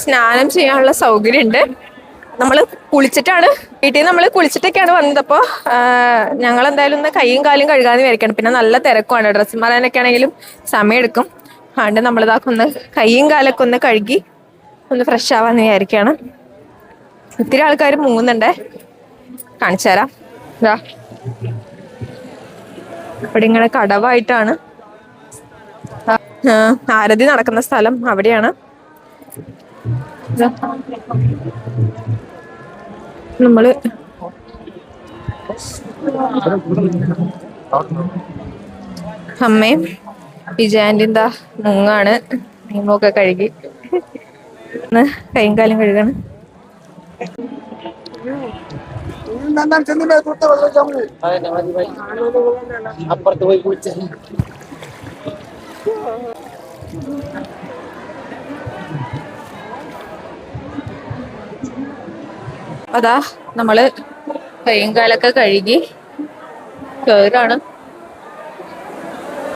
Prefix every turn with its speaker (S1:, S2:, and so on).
S1: സ്നാനം ചെയ്യാനുള്ള സൗകര്യം ഉണ്ട്. നമ്മൾ കുളിച്ചിട്ടാണ് വീട്ടിൽ നിന്ന് നമ്മൾ കുളിച്ചിട്ടൊക്കെയാണ് വന്നത്. അപ്പോൾ ഞങ്ങൾ എന്തായാലും ഒന്ന് കൈയും കാലും കഴുകാതെ വിചാരിക്കണം. പിന്നെ നല്ല തിരക്കുമാണ്, ഡ്രസ്സ് മാറാനൊക്കെ ആണെങ്കിലും സമയമെടുക്കും. അതുകൊണ്ട് നമ്മളിതാക്കി ഒന്ന് കൈയും കാലൊക്കെ ഒന്ന് കഴുകി ഒന്ന് ഫ്രഷ് ആവാന്ന് വിചാരിക്കുകയാണ്. ഒത്തിരി ആൾക്കാർ മുങ്ങുന്നുണ്ടേ, കാണിച്ചു തരാം. ഇതാ ഇവിടെ ഇങ്ങനെ കടവായിട്ടാണ് ആരതി നടക്കുന്ന സ്ഥലം, അവിടെയാണ്. നമ്മള് അമ്മയും വിജയാൻ്റെ എന്താ മുങ്ങാണ്, മുങ്ങൊക്കെ കഴുകി കൈയും കാലും കഴുകാണ്.
S2: അപ്പുറത്ത് പോയി കുളിച്ച
S1: അതാ നമ്മള് കൈയും കാലൊക്കെ കഴുകി കേറാണ്.